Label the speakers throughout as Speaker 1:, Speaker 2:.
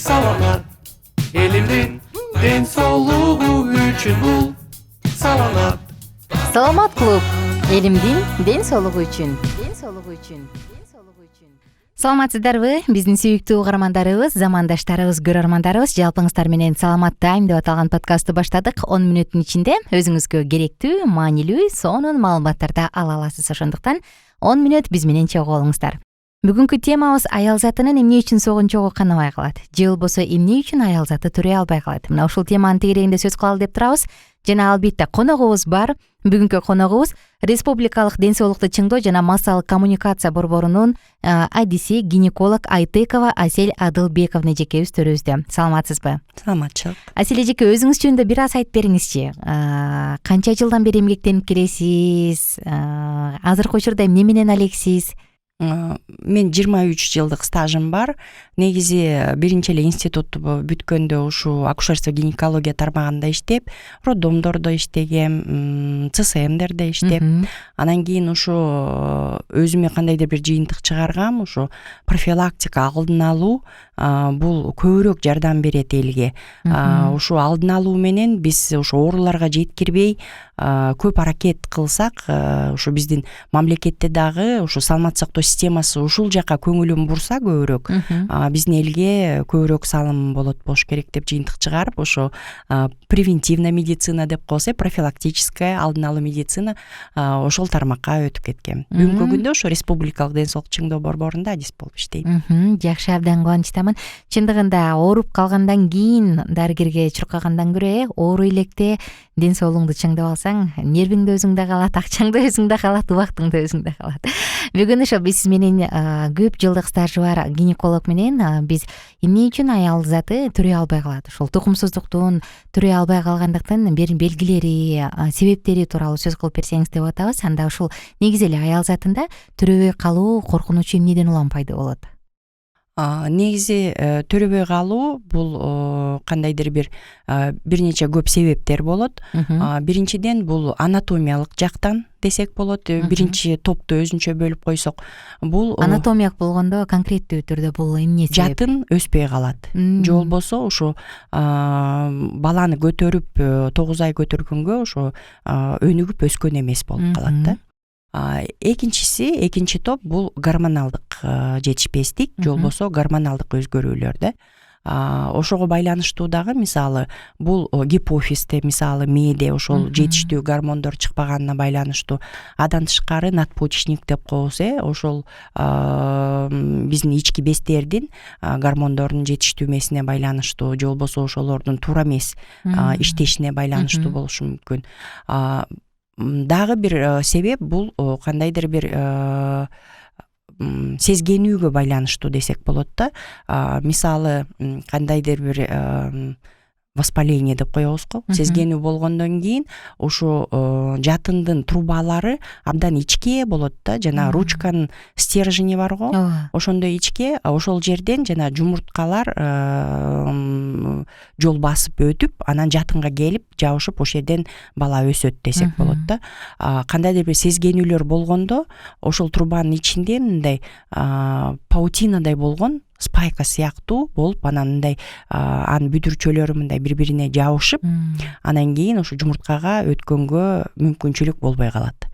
Speaker 1: саламат. Элимдин ден соолугу үчүн бул саламат.
Speaker 2: Саламат клуб. Элимдин ден соолугу үчүн. Саламатсыздарбы? Биздин сүйүктүү угармандарыбыз, замандаштарыбыз, көрөрмандарыбыз, жалпыңыздар менен Саламат Тайм деп аталган подкастты баштадык. 10 мүнөттүн ичинде өзүңүзгө керектүү, маанилүү, сонун маалыматтарды ала аласыз. Ошондуктан 10 мүнөт биз менен чогуу болуңуздар. Бүгүнкү темабыз аял затынын эмне үчүн согунчогу канабай калат же болбосо эмне үчүн аял заты төрөй албай калат. Мына ушул теманын тегерегинде сөз кылалы деп турабыз. Жана албетте коногубуз бар. Бүгүнкү коногубуз Республикалык ден соолукту чыңдоо жана массалык коммуникация борборунун адиси гинеколог Айтекова Асель Адылбековна эжекебиз төрүбүздө. Саламатсызбы?
Speaker 3: Саламатчылык.
Speaker 2: Асель эжеке, өзүңүз жөнүндө бир аз айтып бериңизчи. Канча жылдан бери эмгектенип келесиз? Азыркы учурда эмне менен алексиз?
Speaker 3: Мен 23 жылдык стажым бар. Негизи биринчи эле институтту бүткөндө ушу акушерство гинекология тармагында иштеп, роддомдордо иштегем, ЦСМдерде иштеп, анан кийин ушу өзүмө кандайдыр бир жыйынтык чыгаргам, ушу профилактика, алдын алуу бул көбүрөөк жардам берет элге. Ушу алдын алуу менен биз ушу ооруларга жеткирбей көп аракет кылсак, ушу биздин мамлекетте дагы ушу саламат сактоо системасы ушул жака көңүлүн бурса көбүрөөк, биздин элге көбүрөөк салым болот болуш керек деп жыйынтык чыгарып, ошо превентивная медицина деп коебуз, профилактическая, алдын алуу медицина ошол тармакка өтүп кеткем. Бүгүнкү күндө ошо Республикалык ден соолук чыңдоо борборунда адис болуп иштейм.
Speaker 2: Жакшы, абдан кубанычтамын. Чындыгында ооруп калгандан кийин дарыгерге чуркагандан көрө оору электе ден соолугуңду чыңдап алсаң, нервиң да өзүңдө калат, акчаң да өзүңдө калат, убактың да өзүңдө калат. Бүгүн ошо биз менен көп жылдык стажы бар гинеколог менен биз эмне үчүн аял заты төрөй албай калат, ошол тукумсуздуктун төрөй албай калгандыктын белгилери, себептери тууралуу сөз кылып берсеңиз деп атабыз. Анда ушул негизи эле аял затында төрөбөй калуу коркунучу эмнеден улам пайда болот?
Speaker 3: Негизи төрөбөй калуу бул кандайдыр бир нече көп себептер болот. Биринчиден бул анатомиялык жактан десек болот. Биринчи топту өзүнчө бөлүп койсок, бул
Speaker 2: анатомиялык болгондо конкреттүү түрдө бул эмне себеп?
Speaker 3: Жатын өспөй калат. Же болбосо ушу баланы көтөрүп 9 ай көтөргөнгө ошо өнүгүп өскөн эмес болуп калат да. Экинчи топ бул гормоналдык жетишпестик, же болбосо гормоналдык өзгөрүүлөр да. Ошого байланыштуу дагы, мисалы, бул гипофизде, мисалы, мээде ошол жетиштүү гормондор чыкпаганына байланыштуу. Адан тышкары надпочечник деп коебуз, ошол биздин ички бездердин гормондорунун жетиштүү эмесине байланыштуу, же болбосо ошолордун туура эмес иштешине байланыштуу болушу мүмкүн. Дагы бир себеп бул кандайдыр бир сезгенүүгө байланыштуу десек болот да. Мисалы, кандайдыр бир воспаление деп коебузго, сезгенүү болгондон кийин ушу жатындын трубалары абдан ичке болот да, жана ручканын стержени бар го, ошондой ичке, ошол жерден жана жумурткалар жол басып өтүп, анан жатынга келип жабышып, ошол жерден бала өсөт десек болот да. Кандайдыр бир сезгенүүлөр болгондо ошол трубанын ичинде мындай паутинадай болгон спайка сыяктуу болуп, анан мындай анын бүдүрчөлөрү мындай бири-бирине жабышып, анан кийин ошо жумурткага өткөнгө мүмкүнчүлүк болбой калат.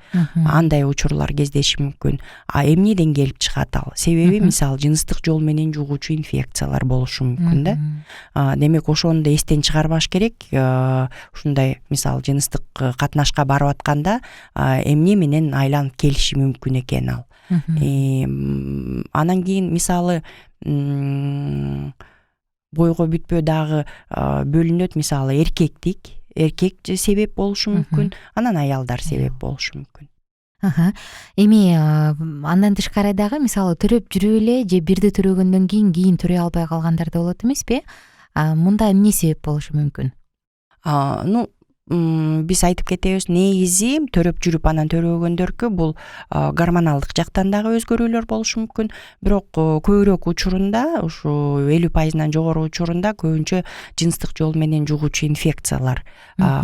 Speaker 3: Андай учурлар кездеши мүмкүн. Эмнеден келип чыгат ал? Себеби, мисалы, жыныстык жол менен жугуучу инфекциялар болушу мүмкүн да. Демек, ошону эстен чыгарбаш керек. Ушундай, мисалы, жыныстык катнашка барып атканда эмне менен айланып келиши мүмкүн экен ал. Анан кийин, мисалы, бойго бүтпөө дагы бөлүнөт. Мисалы, эркек себеп болушу мүмкүн, анан аялдар себеп болушу мүмкүн.
Speaker 2: Эми андан тышкары дагы, мисалы, төрөп жүрүп эле же бирди төрөгөндөн кийин төрөй албай калгандар да болот эмеспи? Мында эмне себеп болушу мүмкүн?
Speaker 3: Биз айтып кетебиз, негизи төрөп жүрүп анан төрөгөндөркү бул гормоналдык жактан дагы өзгөрүүлөр болушу мүмкүн. Бирок көбүрөөк учурунда, ушу 50% жогору учурунда көбүнчө жыныстык жол менен жугуучу инфекциялар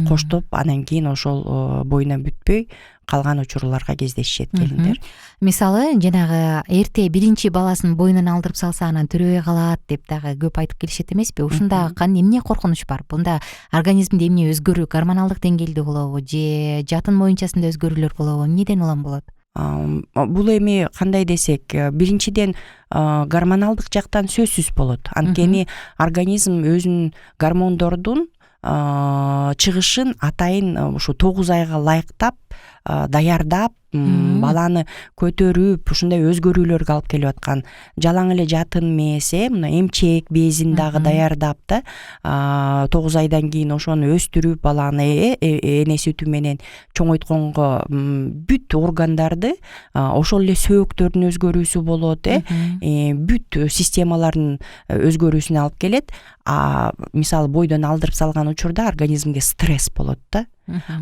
Speaker 3: коштоп, анан кийин ошол бойуна бүтпөй калган учурларга кездешишет келиндер.
Speaker 2: Мисалы жанагы эрте биринчи баласын боюнан алдырып салса анан төрөбөй калат деп дагы көп айтып келишет эмеспи? Ушунда эмне коркунуч бар? Бунда организмде эмне өзгөрүү, гормоналдык деңгээлде болобу же жатын моюнчасында өзгөрүүлөр болобу? Эмнеден улам болот?
Speaker 3: Бул эми кандай десек, биринчиден гормоналдык жактан сөзсүз болот. Анткени организм өзүнүн гормондордун чыгышын атайын ушу 9 айга ылайыктап даярдап баланы көтөрүп ушундай өзгөрүүлөргө алып келип аткан. Жалаң эле жатын эмес, мына эмчек безин дагы даярдап да 9 айдан кийин ошону өстүрүп баланы эне сүтү менен чоңойтконго бүт органдарды, ошол эле сөөктөрдүн өзгөрүүсү болот, бүт системалардын өзгөрүүсүнө алып келет. Мисалы бойдон алдырып салган учурда организмге стресс болот да.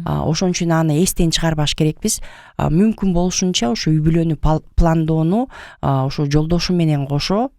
Speaker 3: Ошон үчүн аны эстен чыгарбаш керекпиз. Мүмкүн болушунча ошо үй бүлөнү пландоону ошо жолдошу менен кошо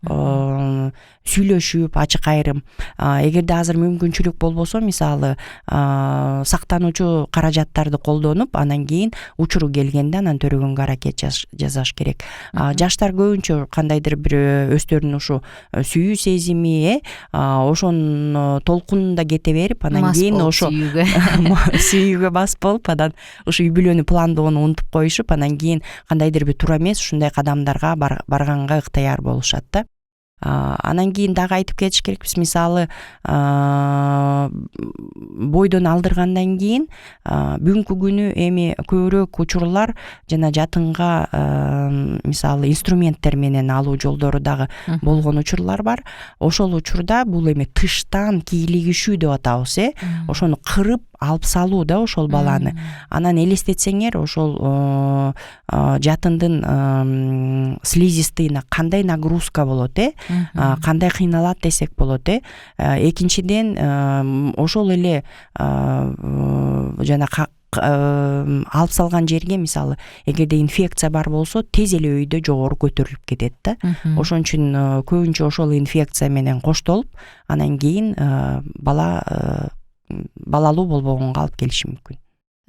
Speaker 3: сүйлөшүп ачык айрым. Эгерде азыр мүмкүнчүлүк болбосо, мисалы сактануучу каражаттарды колдонуп, анан кийин учуру келгенде анан төрөгөнгө аракет жасаш керек. Жаштар көбүнчө кандайдыр бир өздөрүнүн ушу сүйүү сезими, ошонун толкунунда кете берип, анан кийин ошо сүйүүгө бас болуп, анан ушу үй бүлөнү пландоону унутуп коюшуп, анан кийин кандайдыр бир туура эмес ушундай кадамдарга барганга ыктыяр болушат да. Анан кийин дагы айтып кетиш керекпиз, мисалы бойдон алдыргандан кийин бүгүнкү күнү эми көбүрөөк учурлар жана жатынга мисалы инструменттер менен алуу жолдору дагы болгон учурлар бар. Ошол учурда бул эми тыштан кийлигишүү деп атабыз, ошону кырып алып салуу да ошол баланы. Анан элестетсеңер, ошол жатындын слизистыйына кандай нагрузка болот, кандай кыйналат десек болот. Экинчиден ошол эле жана алып салган жерге, мисалы, эгерде инфекция бар болсо, тез эле өйдө жогору көтөрүлүп кетет да. Ошон үчүн көбүнчө ошол инфекция менен коштолуп, анан кийин балалуу болбогонго алып келиши мүмкүн.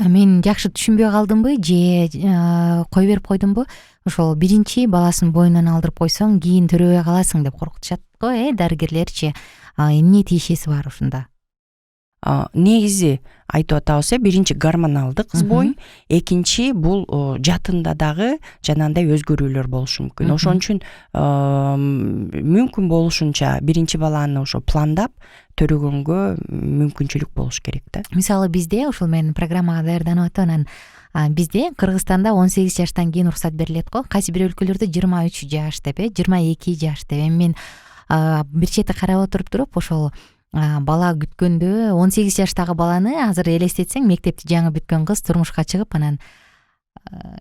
Speaker 2: Мен жакшы түшүнбөй калдымбы же кой берип койдумбу? Ошол биринчи баласын боюнан алдырып койсоң, кийин төрөбөй каласың деп коркутушат го, дарыгерлерчи. Эмне тиешеси бар ушунда?
Speaker 3: Негизи айтып атабыз, биринчи гормоналдык сбой, экинчи бул жатында дагы жанагындай өзгөрүүлөр болушу мүмкүн. Ошон үчүн мүмкүн болушунча биринчи баланы ошо пландап төрөгөнгө мүмкүнчүлүк болуш керек да. Мисалы
Speaker 2: бизде ушул мен программага даярданып атам, анан бизде Кыргызстанда 18 жаштан кийин уруксат берилет го. Кайсы бир өлкөлөрдө 23 жаш деп, 22 жаш деп. Мен бир чети карап туруп ошол бала күткөндө 18 жаштагы баланы азыр элестетсең, мектепти жаңы бүткөн кыз турмушка чыгып, анан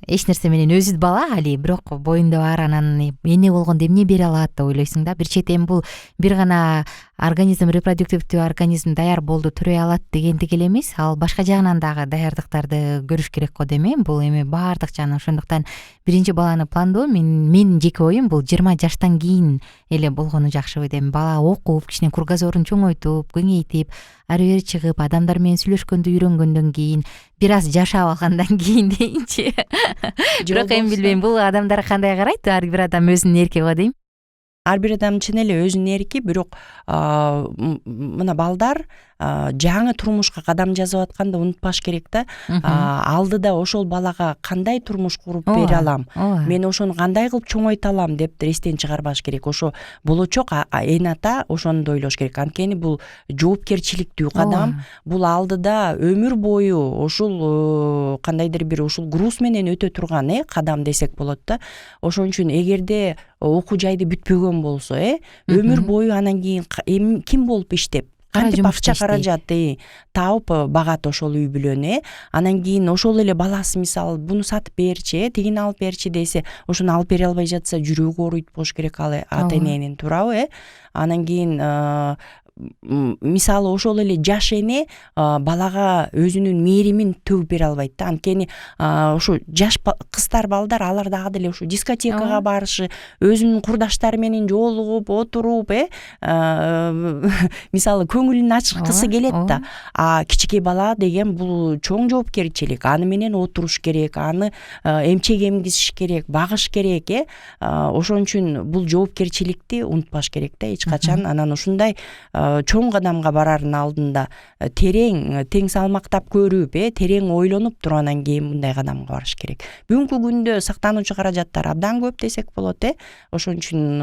Speaker 2: эч нерсе менен өзү бала али, бирок боюнда бар, анан эне болгондо эмне бере алат деп ойлойсуң да. Бир четен бул бир гана организм, репродуктивдүү организм даяр болду, төрөй алат дегендик эле эмес, ал башка жагынан дагы даярдыктарды көрүш керек го дейм. Бул эми баардык жагынан. Ошондуктан биринчи баланы пландоо менин жеке оюм бул 20 жаштан кийин эле болгону жакшы дейм. Бала окуп, кичине кругозорун чоңойтуп, кеңейтип, ары бери чыгып, адамдар менен сүйлөшкөндү үйрөнгөндөн кийин, бир аз жашап алгандан кийин дейинчи. Бирок эми билбейм, бул адамдар кандай карайт? Ар бир адам өзүнүн эрки го дейм.
Speaker 3: Ар бир адам чын эле өзүнүн эрки, бирок мына балдар жаңы турмушка кадам жасап атканда унутпаш керек да. Алдыда ошол балага кандай турмуш куруп бере алам, мен ошону кандай кылып чоңойто алам деп эстен чыгарбаш керек. Ошо болочок эне ата ошону да ойлош керек. Анткени бул жоопкерчиликтүү кадам, бул алдыда өмүр бою ушул кандайдыр бир ушул груз менен өтө турган кадам десек болот да. Ошон үчүн эгерде окуу жайды бүтпөгөн болсо, өмүр бою анан кийин ким болуп иштеп, кантип акча каражат таап багат ошол үй бүлөнү, анан кийин ошол эле баласы мисалы буну сатып берчи, тигини алып берчи десе, ошону алып бере албай жатса жүрөгү ооруйт болуш керек ата эненин, туурабы? Анан кийин мисалы ошол эле жаш эне балага өзүнүн мээримин төгүп бере албайт да. Анткени ушу жаш кыздар, балдар алар дагы деле ушу дискотекага барышы, өзүнүн курдаштары менен жолугуп отуруп, мисалы көңүлүн ачкысы келет да. А кичинекей бала деген бул чоң жоопкерчилик. Аны менен отуруш керек, аны эмчек эмгизиш керек, багыш керек. Ошон үчүн бул жоопкерчиликти унутпаш керек да эч качан. Анан ушундай чоң кадамга барардын алдында терең, тең салмактап көрүп, терең ойлонуп туруп анан кийин мындай кадамга барыш керек. Бүгүнкү күндө сактануучу каражаттар абдан көп десек болот. Ошон үчүн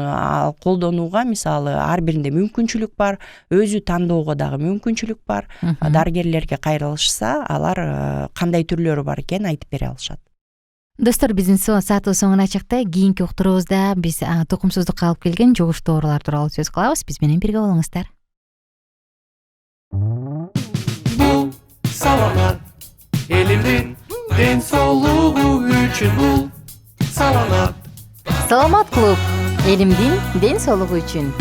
Speaker 3: колдонууга мисалы ар биринде мүмкүнчүлүк бар, өзү тандоого дагы мүмкүнчүлүк бар. Дарыгерлерге кайрылышса, алар кандай түрлөрү бар экенин айтып бере алышат.
Speaker 2: Достор, биздин сааттуу соңуна чыкты. Кийинки уктуруубузда биз тукумсуздукка алып келген жугуштуу оорулар тууралуу сөз кылабыз. Биз менен бирге болуңуздар.
Speaker 1: Бул саламат элимдин ден соолугу үчүн бул саламат.
Speaker 2: Саламат клуб элимдин ден соолугу үчүн.